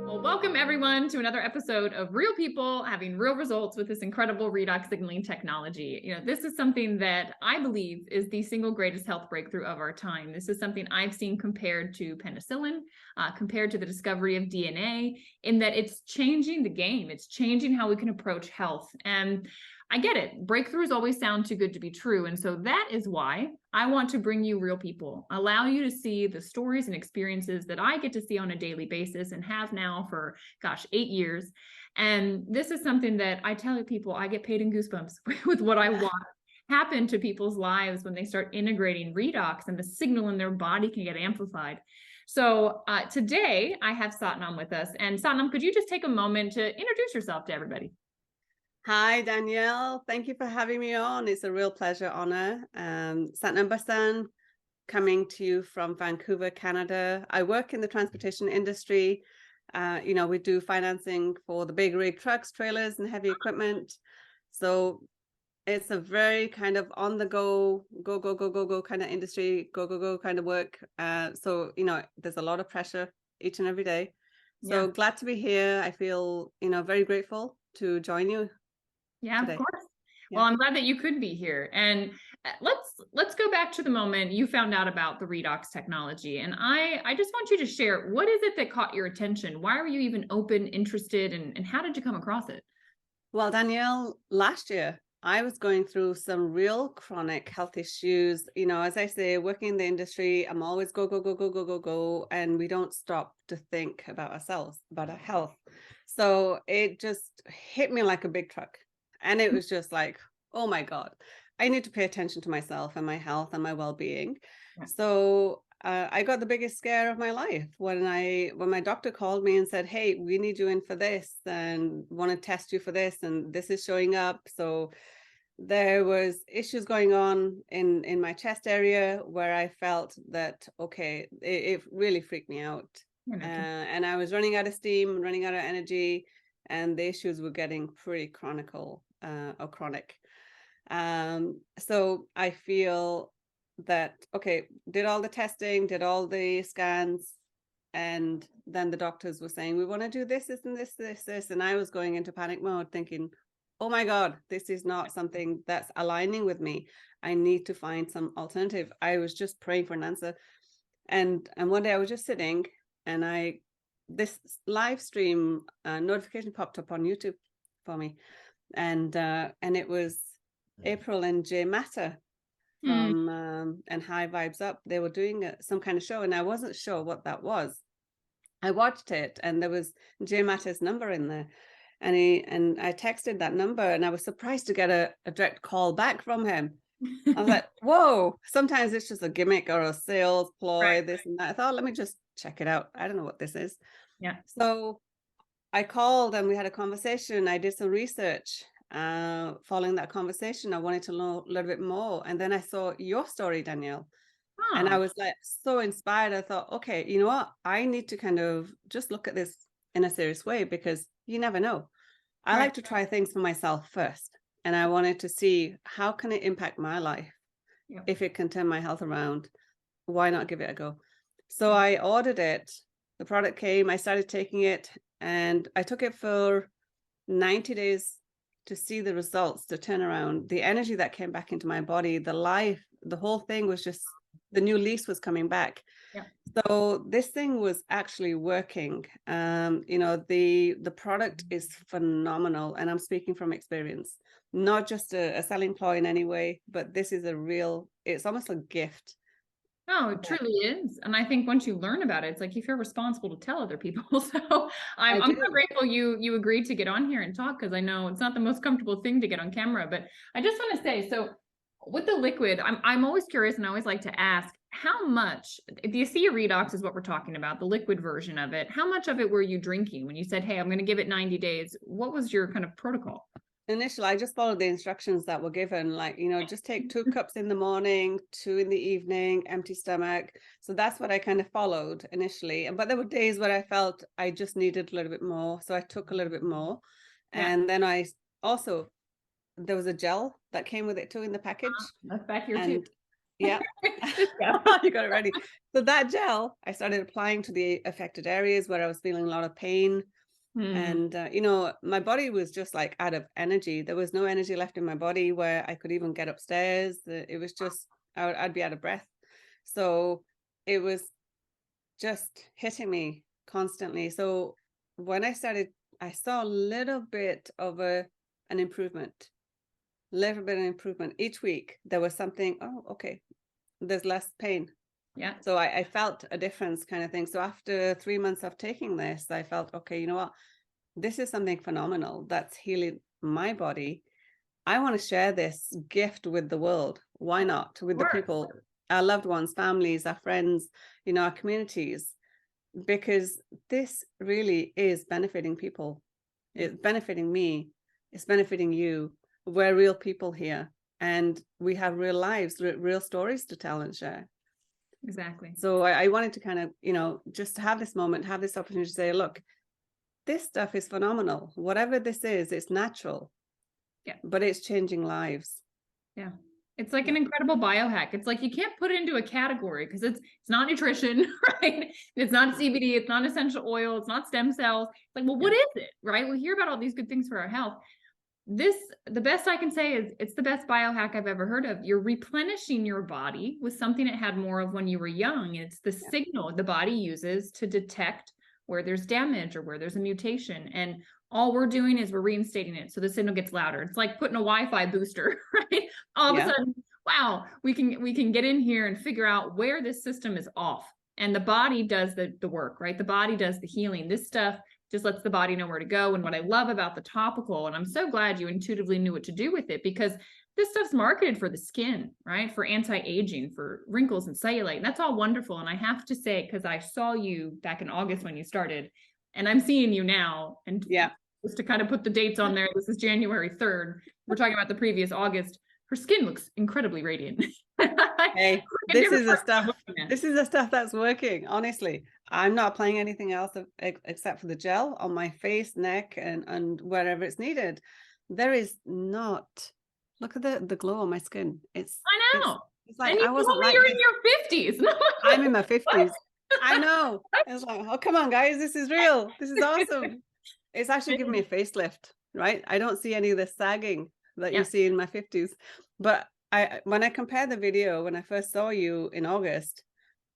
Well, welcome everyone to another episode of Real People Having Real Results with this incredible redox signaling technology. This is something that I believe is the single greatest health breakthrough of our time. This is something I've seen compared to penicillin, compared to the discovery of DNA, in that it's changing the game. It's changing how we can approach health. And I get it. Breakthroughs always sound too good to be true. And so that is why I want to bring you real people, allow you to see the stories and experiences that I get to see on a daily basis and have now for, 8 years. And this is something that I tell people, I get paid in goosebumps with what I want happen to people's lives when they start integrating redox and the signal in their body can get amplified. So today I have Satnam with us. And Satnam, could you just take a moment to introduce yourself to everybody? Hi, Danielle. Thank you for having me on. It's a real pleasure, honor. Satnam, coming to you from Vancouver, Canada. I work in the transportation industry. We do financing for the big rig trucks, trailers, and heavy equipment. So it's a very kind of on the go kind of industry, go kind of work. So there's a lot of pressure each and every day. So glad to be here. I feel, very grateful to join you. Yeah, Today. of course. Yeah. Well, I'm glad that you could be here. And let's go back to the moment you found out about the redox technology. And I just want you to share, what is it that caught your attention? Why were you even open, interested, and how did you come across it? Well, Danielle, last year I was going through some real chronic health issues. As I say, working in the industry, I'm always go, and we don't stop to think about ourselves, about our health. So it just hit me like a big truck. And it was just like, oh my God, I need to pay attention to myself and my health and my well-being. Yeah. So I got the biggest scare of my life when my doctor called me and said, hey, we need you in for this and want to test you for this, and this is showing up. So there was issues going on in my chest area where I felt that, okay, it really freaked me out. And I was running out of steam, running out of energy, and the issues were getting pretty chronic. So I feel that, okay, did all the testing, did all the scans, and then the doctors were saying, we want to do this and this. And I was going into panic mode thinking, oh my God, this is not something that's aligning with me. I need to find some alternative. I was just praying for an answer. And one day I was just sitting, and this live stream notification popped up on YouTube for me. And it was April and Jay Matter from and High Vibes Up. They were doing some kind of show, and I wasn't sure what that was. I watched it, and there was Jay Matter's number in there, and I texted that number, and I was surprised to get a direct call back from him. I was like, whoa, sometimes it's just a gimmick or a sales ploy, this and that. I thought, let me just check it out. I don't know what this is. Yeah. So I called and we had a conversation. I did some research. Following that conversation, I wanted to know a little bit more. And then I saw your story, Danielle. And I was like so inspired. I thought, okay, you know what? I need to kind of just look at this in a serious way, because you never know. I like to try things for myself first. And I wanted to see, how can it impact my life? If it can turn my health around, why not give it a go? So I ordered it. The product came, I started taking it, and I took it for 90 days to see the results, to turn around the energy that came back into my body, the life, the whole thing was just, the new lease was coming back. Yeah. So this thing was actually working. The product is phenomenal, and I'm speaking from experience, not just a selling ploy in any way, but this is it's almost a gift. No, it truly is. And I think once you learn about it, it's like you feel responsible to tell other people. So I'm so grateful you agreed to get on here and talk, because I know it's not the most comfortable thing to get on camera. But I just want to say, so with the liquid, I'm always curious, and I always like to ask, how much, the ASEA Redox is what we're talking about, the liquid version of it. How much of it were you drinking when you said, hey, I'm going to give it 90 days? What was your kind of protocol? Initially, I just followed the instructions that were given, like, just take 2 cups in the morning, 2 in the evening, empty stomach. So that's what I kind of followed initially. But there were days where I felt I just needed a little bit more. So I took a little bit more. And then I also, there was a gel that came with it too in the package. That's back here too. Yeah. Yeah. You got it ready. So that gel, I started applying to the affected areas where I was feeling a lot of pain. Hmm. And, my body was just like out of energy. There was no energy left in my body where I could even get upstairs. It was just, I'd be out of breath. So it was just hitting me constantly. So when I started, I saw a little bit of an improvement, each week. There was something, oh, okay, there's less pain. Yeah. So I felt a difference kind of thing. So after 3 months of taking this, I felt, okay, you know what? This is something phenomenal that's healing my body. I want to share this gift with the world. Why not? With the Sure. people, our loved ones, families, our friends, our communities, because this really is benefiting people. It's benefiting me. It's benefiting you. We're real people here, and we have real lives, real stories to tell and share. Exactly. So I wanted to kind of, just have this moment, have this opportunity to say, look, this stuff is phenomenal. Whatever this is, it's natural. Yeah. But it's changing lives. Yeah. It's like an incredible biohack. It's like you can't put it into a category because it's not nutrition, right? It's not CBD, it's not essential oil, it's not stem cells. It's like, well, what is it? Right? We hear about all these good things for our health. The best I can say is it's the best biohack I've ever heard of. You're replenishing your body with something it had more of when you were young. And it's the signal the body uses to detect where there's damage or where there's a mutation. And all we're doing is we're reinstating it. So the signal gets louder. It's like putting a Wi-Fi booster, right? All of a sudden, wow, we can get in here and figure out where this system is off. And the body does the work, right? The body does the healing. This stuff just lets the body know where to go. And what I love about the topical, and I'm so glad you intuitively knew what to do with it, because this stuff's marketed for the skin, right? For anti-aging, for wrinkles and cellulite. And that's all wonderful. And I have to say, because I saw you back in August when you started, and I'm seeing you now. And just to kind of put the dates on there, this is January 3rd. We're talking about the previous August. Her skin looks incredibly radiant. Hey, this is the stuff that's working. Honestly, I'm not applying anything else except for the gel on my face, neck, and wherever it's needed. There is not. Look at the glow on my skin. I know. It's like and I wasn't like you're in your 50s. I'm in my 50s. I know. It's like, oh, come on, guys, this is real. This is awesome. It's actually giving me a facelift, right? I don't see any of the sagging that you see in my 50s. But when I compare the video, when I first saw you in August,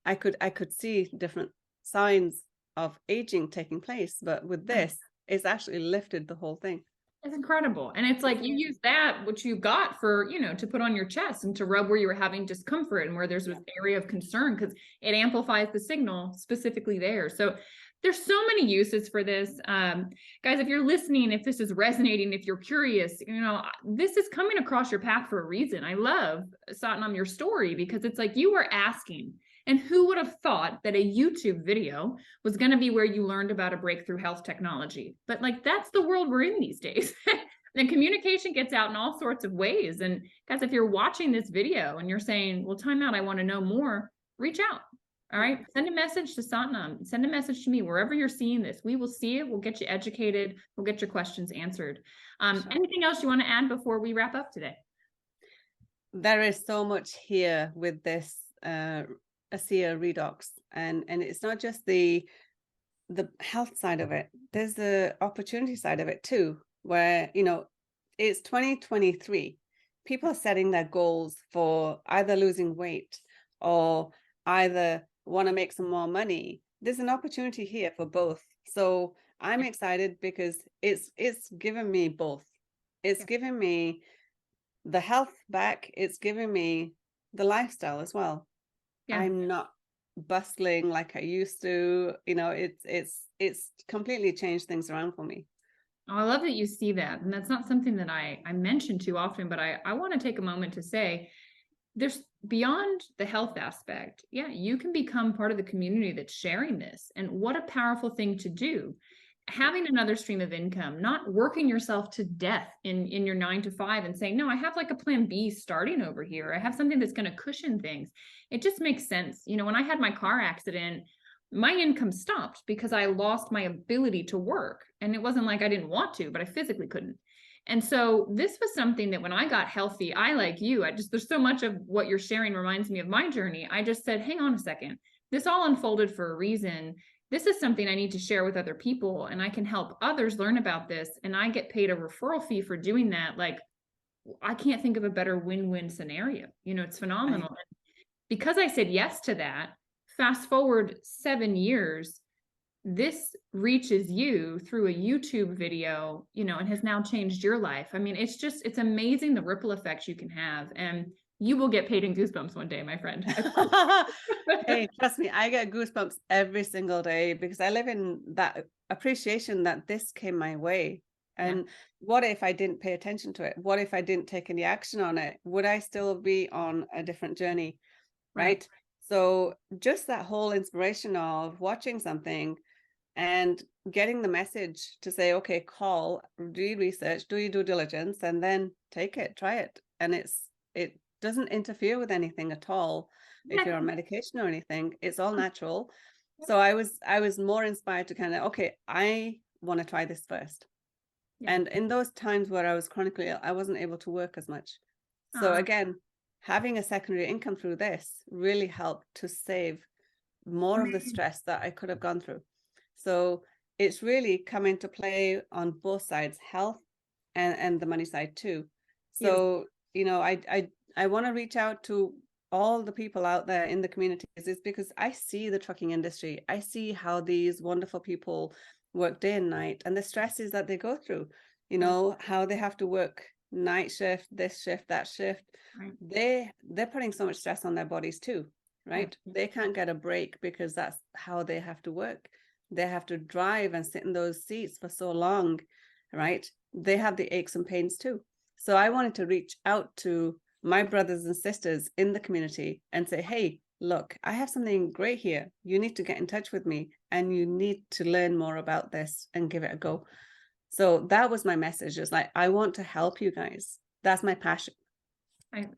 I could see different signs of aging taking place. But with this, it's actually lifted the whole thing. It's incredible. And it's like you use that, which you got for, to put on your chest and to rub where you were having discomfort and where there's this area of concern, because it amplifies the signal specifically there. So there's so many uses for this. Guys, if you're listening, if this is resonating, if you're curious, this is coming across your path for a reason. I love, Satnam, your story, because it's like you were asking, and who would have thought that a YouTube video was going to be where you learned about a breakthrough health technology? But like, that's the world we're in these days. And communication gets out in all sorts of ways. And guys, if you're watching this video and you're saying, well, time out, I want to know more, reach out. All right. Send a message to Satnam. Send a message to me, wherever you're seeing this. We will see it. We'll get you educated. We'll get your questions answered. Anything else you want to add before we wrap up today? There is so much here with this ASEA Redox, and it's not just the health side of it. There's the opportunity side of it too, where it's 2023. People are setting their goals for either losing weight or either want to make some more money. There's an opportunity here for both. So I'm excited because it's given me both. It's given me the health back. It's given me the lifestyle as well. I'm not bustling like I used to. It's completely changed things around for me. Oh, I love that you see that. And that's not something that I mention too often, but I want to take a moment to say, there's beyond the health aspect. Yeah, you can become part of the community that's sharing this. And what a powerful thing to do. Having another stream of income, not working yourself to death in your 9 to 5 and saying, no, I have like a plan B starting over here. I have something that's going to cushion things. It just makes sense. When I had my car accident, my income stopped because I lost my ability to work. And it wasn't like I didn't want to, but I physically couldn't. And so this was something that when I got healthy, I, like you, there's so much of what you're sharing reminds me of my journey. I just said, hang on a second, this all unfolded for a reason. This is something I need to share with other people, and I can help others learn about this. And I get paid a referral fee for doing that. Like, I can't think of a better win-win scenario. You know, it's phenomenal. Right. Because I said yes to that, fast forward 7 years, this reaches you through a YouTube video, you know, and has now changed your life. I mean, it's amazing the ripple effects you can have, and you will get paid in goosebumps one day, my friend. Hey, trust me, I get goosebumps every single day because I live in that appreciation that this came my way. And what if I didn't pay attention to it? What if I didn't take any action on it? Would I still be on a different journey? Right. So just that whole inspiration of watching something and getting the message to say, okay, call, do your research, do your due diligence, and then take it, try it. And it doesn't interfere with anything at all. If you're on medication or anything, it's all natural. So I was more inspired to kind of, okay, I want to try this first. And in those times where I was chronically ill, I wasn't able to work as much. So again, having a secondary income through this really helped to save more of the stress that I could have gone through. So it's really come into play on both sides, health and the money side too. So, you know, I want to reach out to all the people out there in the communities, is because I see the trucking industry. I see how these wonderful people work day and night, and the stresses that they go through, you know, how they have to work night shift, this shift, that shift. They're putting so much stress on their bodies too, right? They can't get a break because that's how they have to work. They have to drive and sit in those seats for so long, right? They have the aches and pains too. So I wanted to reach out to my brothers and sisters in the community and say, hey, look, I have something great here. You need to get in touch with me, and you need to learn more about this and give it a go. So that was my message. It's like, I want to help you guys. That's my passion.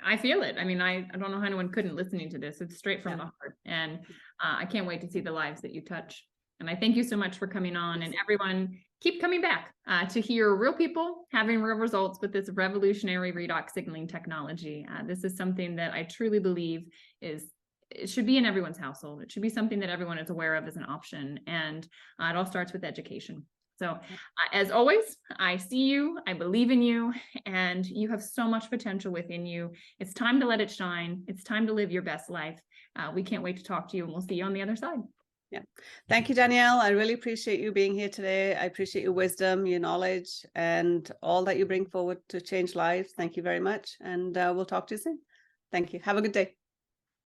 I feel it. I mean, I don't know how anyone couldn't listening to this. It's straight from the heart. And I can't wait to see the lives that you touch. And I thank you so much for coming on, and everyone keep coming back to hear real people having real results with this revolutionary redox signaling technology. This is something that I truly believe it should be in everyone's household. It should be something that everyone is aware of as an option. And it all starts with education. So as always, I see you, I believe in you, and you have so much potential within you. It's time to let it shine. It's time to live your best life. We can't wait to talk to you, and we'll see you on the other side. Yeah. Thank you, Danielle. I really appreciate you being here today. I appreciate your wisdom, your knowledge, and all that you bring forward to change lives. Thank you very much. And we'll talk to you soon. Thank you. Have a good day.